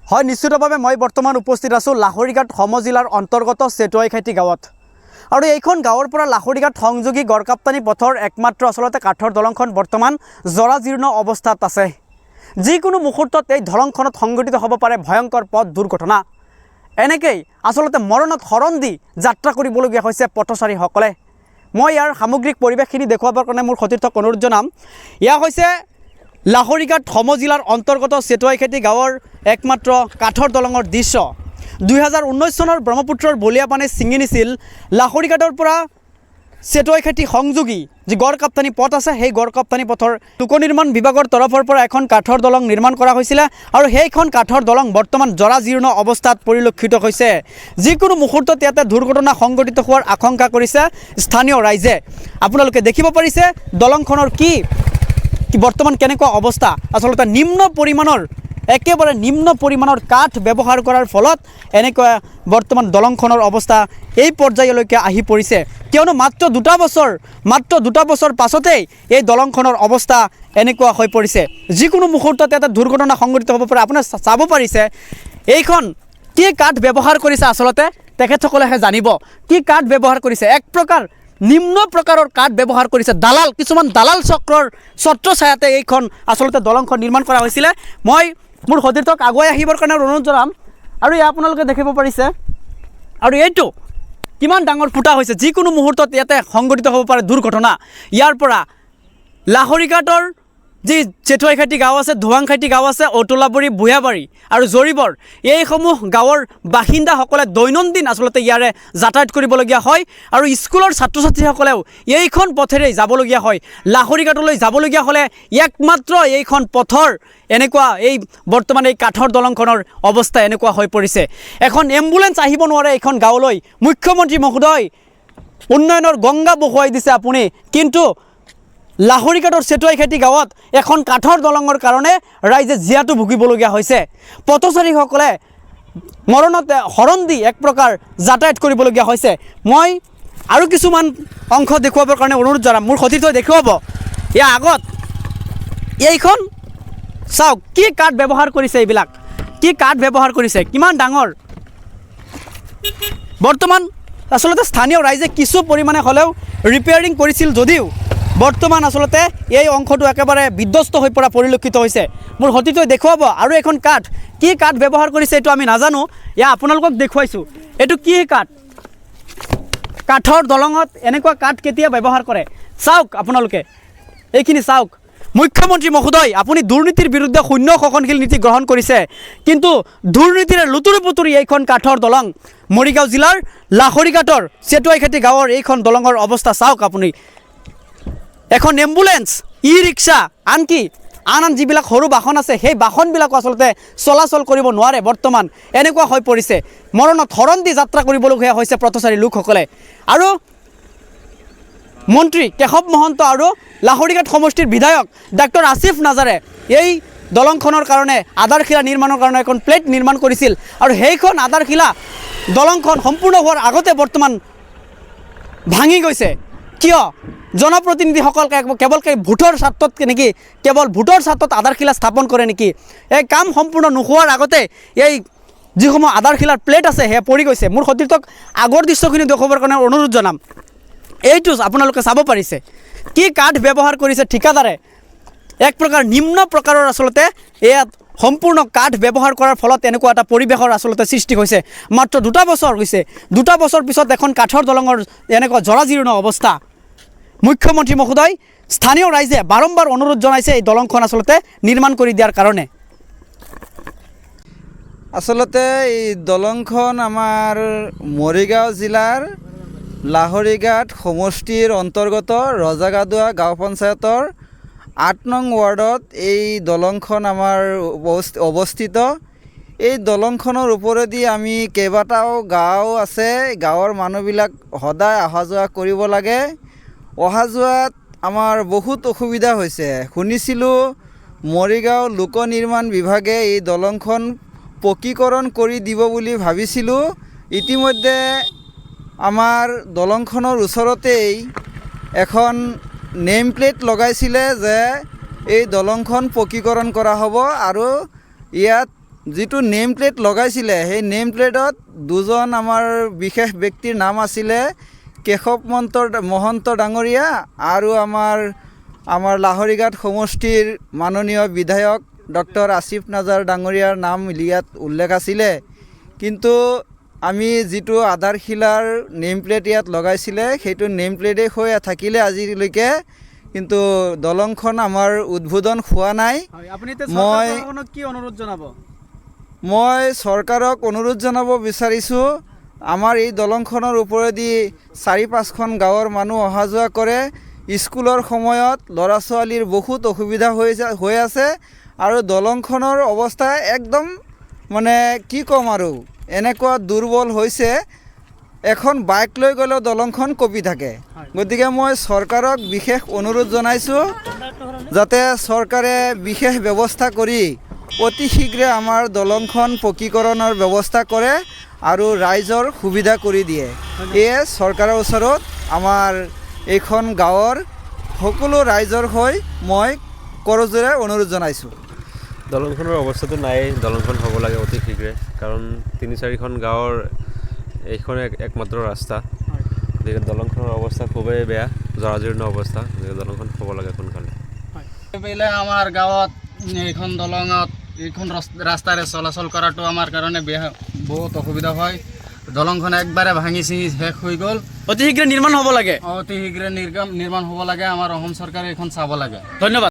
হয় নিশ্চিতভাৱে মই বৰ্তমান উপস্থিত আছোঁ লাহৰীঘাট সমজিলাৰ অন্তৰ্গত চেটুৱাইখাটি গাঁৱত আৰু এইখন গাঁৱৰ পৰা লাহৰীঘাট সংযোগী গড়কাপ্তানি পথৰ একমাত্ৰ আচলতে কাঠৰ দলংখন বৰ্তমান জৰাজীৰ্ণ অৱস্থাত আছে। যিকোনো মুহূৰ্তত এই দলংখনত সংঘটিত হ'ব পাৰে ভয়ংকৰ পথ দুৰ্ঘটনা। এনেকৈ আচলতে মৰণত শৰণ দি যাত্ৰা কৰিবলগীয়া হৈছে পথচাৰীসকলে। মই ইয়াৰ সামগ্ৰিক পৰিৱেশখিনি দেখুৱাবৰ কাৰণে মোৰ সতীৰ্থক অনুৰোধ জনাম। এয়া হৈছে লাহৰীঘাট সমজিলাৰ অন্তৰ্গত চেটুৱাইখাটি গাঁৱৰ একমাত্ৰ কাঠৰ দলঙৰ দৃশ্য। 2019 চনৰ ব্ৰহ্মপুত্ৰৰ বলিয়া পানী ছিঙি নিছিল লাহৰীঘাটৰ পৰা চেটুৱাইখাটি সংযোগী যি গড়কাপ্তানি পথ আছে, সেই গড়কাপ্তানি পথৰ লোক নিৰ্মাণ বিভাগৰ তৰফৰ পৰা এখন কাঠৰ দলং নিৰ্মাণ কৰা হৈছিলে আৰু সেইখন কাঠৰ দলং বৰ্তমান জৰাজীৰ্ণ অৱস্থাত পৰিলক্ষিত হৈছে। যিকোনো মুহূৰ্তত ইয়াতে দুৰ্ঘটনা সংঘটিত হোৱাৰ আশংকা কৰিছে স্থানীয় ৰাইজে। আপোনালোকে দেখিব পাৰিছে দলংখনৰ কি বৰ্তমান কেনেকুৱা অৱস্থা। আচলতে একেবাৰে নিম্ন পৰিমাণৰ কাঠ ব্যৱহাৰ কৰাৰ ফলত এনেকুৱা বৰ্তমান দলংখনৰ অৱস্থা এই পৰ্যায়লৈকে আহি পৰিছে। কিয়নো মাত্ৰ দুটা বছৰ পাছতেই এই দলংখনৰ অৱস্থা এনেকুৱা হৈ পৰিছে। যিকোনো মুহূৰ্তত এটা দুৰ্ঘটনা সংঘটিত হ'ব পাৰে। আপুনি চাব পাৰিছে এইখন কি কাঠ ব্যৱহাৰ কৰিছে, আচলতে তেখেতসকলেহে জানিব কি কাঠ ব্যৱহাৰ কৰিছে। এক প্ৰকাৰ নিম্ন প্ৰকাৰৰ কাঠ ব্যৱহাৰ কৰিছে। কিছুমান দালাল চক্ৰৰ ছত্ৰছায়াতে এইখন আচলতে দলংখন নিৰ্মাণ কৰা হৈছিলে। মই মোৰ সতীৰ্থক আগুৱাই আহিবৰ কাৰণে অনুৰোধ জনাম। আৰু এয়া আপোনালোকে দেখিব পাৰিছে আৰু এইটো কিমান ডাঙৰ ফুটা হৈছে। যিকোনো মুহূৰ্তত ইয়াতে সংঘটিত হ'ব পাৰে দুৰ্ঘটনা। ইয়াৰ পৰা লাহৰীঘাটৰ যি চেটুৱাইখাটি গাঁও আছে, ধোৱাংখাটি গাঁও আছে, অতুলাবৰী, বুঢ়াবাৰী আৰু জৰিবৰ, এইসমূহ গাঁৱৰ বাসিন্দাসকলে দৈনন্দিন আচলতে ইয়াৰে যাতায়াত কৰিবলগীয়া হয় আৰু স্কুলৰ ছাত্ৰ ছাত্ৰীসকলেও এইখন পথেৰেই যাবলগীয়া হয়। লাহৰীঘাটলৈ যাবলগীয়া হ'লে একমাত্ৰ এইখন পথৰ এনেকুৱা এই বৰ্তমান এই কাঠৰ দলংখনৰ অৱস্থা এনেকুৱা হৈ পৰিছে। এখন এম্বুলেঞ্চ আহিব নোৱাৰে এইখন গাঁৱলৈ। মুখ্যমন্ত্ৰী মহোদয় উন্নয়নৰ গংগা বহুৱাই দিছে আপুনি, কিন্তু লাহৰীঘাটৰ চেটুৱাইখাটি গাঁৱত এখন কাঠৰ দলঙৰ কাৰণে ৰাইজে জীয়াতু ভুগিবলগীয়া হৈছে। পথচাৰীসকলে মৰণত শৰণ দি এক প্ৰকাৰ যাতায়াত কৰিবলগীয়া হৈছে। মই আৰু কিছুমান অংশ দেখুৱাবৰ কাৰণে অনুৰোধ জনাম। মোৰ সতীৰ্থই দেখুৱাব। ইয়াৰ আগত এইখন চাওক কি কাঠ ব্যৱহাৰ কৰিছে, এইবিলাক কি কাঠ ব্যৱহাৰ কৰিছে, কিমান ডাঙৰ। বৰ্তমান আচলতে স্থানীয় ৰাইজে কিছু পৰিমাণে হ'লেও ৰিপেয়াৰিং কৰিছিল যদিও বৰ্তমান আচলতে এই অংশটো একেবাৰে বিধ্বস্ত হৈ পৰা পৰিলক্ষিত হৈছে। মোৰ সতীৰ্থই দেখুৱাব। আৰু এখন কাঠ কি কাঠ ব্যৱহাৰ কৰিছে এইটো আমি নাজানো। এয়া আপোনালোকক দেখুৱাইছোঁ। এইটো কি কাঠ? কাঠৰ দলঙত এনেকুৱা কাঠ কেতিয়া ব্যৱহাৰ কৰে চাওক আপোনালোকে, এইখিনি চাওক। মুখ্যমন্ত্ৰী মহোদয় আপুনি দুৰ্নীতিৰ বিৰুদ্ধে শূন্য সহনশীল নীতি গ্ৰহণ কৰিছে, কিন্তু দুৰ্নীতিৰে লুতুৰি পুতুৰি এইখন কাঠৰ দলং মৰিগাঁও জিলাৰ লাহৰীঘাটৰ চেটুৱাইখাটি গাঁৱৰ এইখন দলঙৰ অৱস্থা চাওক আপুনি। এখন এম্বুলেঞ্চ, ই ৰিক্সা, আনকি আন যিবিলাক সৰু বাহন আছে সেই বাহনবিলাকো আচলতে চলাচল কৰিব নোৱাৰে। বৰ্তমান এনেকুৱা হৈ পৰিছে। মৰণত শৰণ দি যাত্ৰা কৰিবলগীয়া হৈছে পথচাৰী লোকসকলে। আৰু মন্ত্ৰী কেশৱ মহন্ত আৰু লাহৰীঘাট সমষ্টিৰ বিধায়ক ডাক্তৰ আসিফ নাজাৰে এই দলংখনৰ কাৰণে আধাৰশিলা নিৰ্মাণৰ কাৰণে এখন প্লেট নিৰ্মাণ কৰিছিল আৰু সেইখন আধাৰশিলা দলংখন সম্পূৰ্ণ হোৱাৰ আগতে বৰ্তমান ভাঙি গৈছে। কিয়? জনপ্ৰতিনিধিসকল কেৱল ভোটৰ স্বাৰ্থত নেকি, কেৱল ভোটৰ স্বাৰ্থত আধাৰশিলা স্থাপন কৰে নেকি? এই কাম সম্পূৰ্ণ নোহোৱাৰ আগতে এই যিসমূহ আধাৰশিলাৰ প্লেট আছে সেয়া পৰি গৈছে। মোৰ সতীৰ্থক আগৰ দৃশ্যখিনি দেখুৱাবৰ কাৰণে অনুৰোধ জনাম। এইটো আপোনালোকে চাব পাৰিছে কি কাঠ ব্যৱহাৰ কৰিছে ঠিকাদাৰে। এক প্ৰকাৰ নিম্ন প্ৰকাৰৰ আচলতে ইয়াত সম্পূৰ্ণ কাঠ ব্যৱহাৰ কৰাৰ ফলত এনেকুৱা এটা পৰিৱেশৰ আচলতে সৃষ্টি হৈছে। মাত্ৰ 2 বছৰ হৈছে, 2 বছৰ পিছত এখন কাঠৰ দলঙৰ এনেকুৱা জৰাজীৰ্ণ অৱস্থা। মুখ্যমন্ত্ৰী মহোদয় স্থানীয় ৰাইজে বাৰম্বাৰ অনুৰোধ জনাইছে এই দলংখন আচলতে নিৰ্মাণ কৰি দিয়াৰ কাৰণে। আচলতে এই দলংখন আমাৰ মৰিগাঁও জিলাৰ লাহৰীঘাট সমষ্টিৰ অন্তৰ্গত ৰজাগাদুৱা গাঁও পঞ্চায়তৰ 8 নং ৱাৰ্ডত এই দলংখন আমাৰ অৱস্থিত। এই দলংখনৰ ওপৰেদি আমি কেইবাটাও গাঁও আছে, গাঁৱৰ মানুহবিলাক সদায় অহা যোৱা কৰিব লাগে। অহা যোৱাত আমাৰ বহুত অসুবিধা হৈছে। শুনিছিলোঁ মৰিগাঁও লোক নিৰ্মাণ বিভাগে এই দলংখন পকীকৰণ কৰি দিব বুলি ভাবিছিলোঁ। ইতিমধ্যে আমাৰ দলংখনৰ ওচৰতেই এখন নেম প্লেট লগাইছিলে যে এই দলংখন পকীকৰণ কৰা হ'ব আৰু ইয়াত যিটো নেম প্লেট লগাইছিলে সেই নেম প্লেটত দুজন আমাৰ বিশেষ ব্যক্তিৰ নাম আছিলে কেশৱ মহন্ত ডাঙৰীয়া আৰু আমাৰ লাহৰীঘাট সমষ্টিৰ মাননীয় বিধায়ক ডক্টৰ আসিফ নাজাৰ ডাঙৰীয়াৰ নাম ইয়াত উল্লেখ আছিলে। কিন্তু আমি যিটো আধাৰশিলাৰ নেম প্লেট ইয়াত লগাইছিলে সেইটো নেম প্লেটেই হৈ থাকিলে আজিলৈকে, কিন্তু দলংখন আমাৰ উদ্বোধন হোৱা নাই। কি অনুৰোধ জনাব? মই চৰকাৰক অনুৰোধ জনাব বিচাৰিছোঁ, আমাৰ এই দলংখনৰ ওপৰেদি 4-5খন গাঁৱৰ মানুহ অহা যোৱা কৰে। স্কুলৰ সময়ত ল'ৰা ছোৱালীৰ বহুত অসুবিধা হৈ আছে আৰু দলংখনৰ অৱস্থা একদম মানে কি ক'ম আৰু এনেকুৱা দুৰ্বল হৈছে, এখন বাইক লৈ গ'লেও দলংখন কঁপি থাকে। গতিকে মই চৰকাৰক বিশেষ অনুৰোধ জনাইছোঁ যাতে চৰকাৰে বিশেষ ব্যৱস্থা কৰি অতি শীঘ্ৰে আমাৰ দলংখন পকীকৰণৰ ব্যৱস্থা কৰে আৰু ৰাইজৰ সুবিধা কৰি দিয়ে। এয়ে চৰকাৰৰ ওচৰত আমাৰ এইখন গাঁৱৰ সকলো ৰাইজৰ হৈ মই কৰজোৰে অনুৰোধ জনাইছোঁ। দলংখনৰ অৱস্থাটো নাই, দলংখন হ'ব লাগে অতি শীঘ্ৰে, কাৰণ 3-4খন গাঁৱৰ এইখনে একমাত্ৰ ৰাস্তা। গতিকে দলংখনৰ অৱস্থা খুবেই বেয়া, জৰাজীৰ্ণ অৱস্থা। গতিকে দলংখন হ'ব লাগে সোনকালে। আমাৰ গাঁৱত এইখন দলঙত এইখন ৰাস্তাৰে চলাচল কৰাটো আমাৰ কাৰণে বহুত অসুবিধা হয়। দলংখন একবাৰে ভাঙি চিঙি শেষ হৈ গ'ল। অতি শীঘ্ৰে নিৰ্মাণ হ'ব লাগে। অতি শীঘ্ৰে নিৰ্মাণ হ'ব লাগে। আমাৰ অসম চৰকাৰে এইখন চাব লাগে। ধন্যবাদ।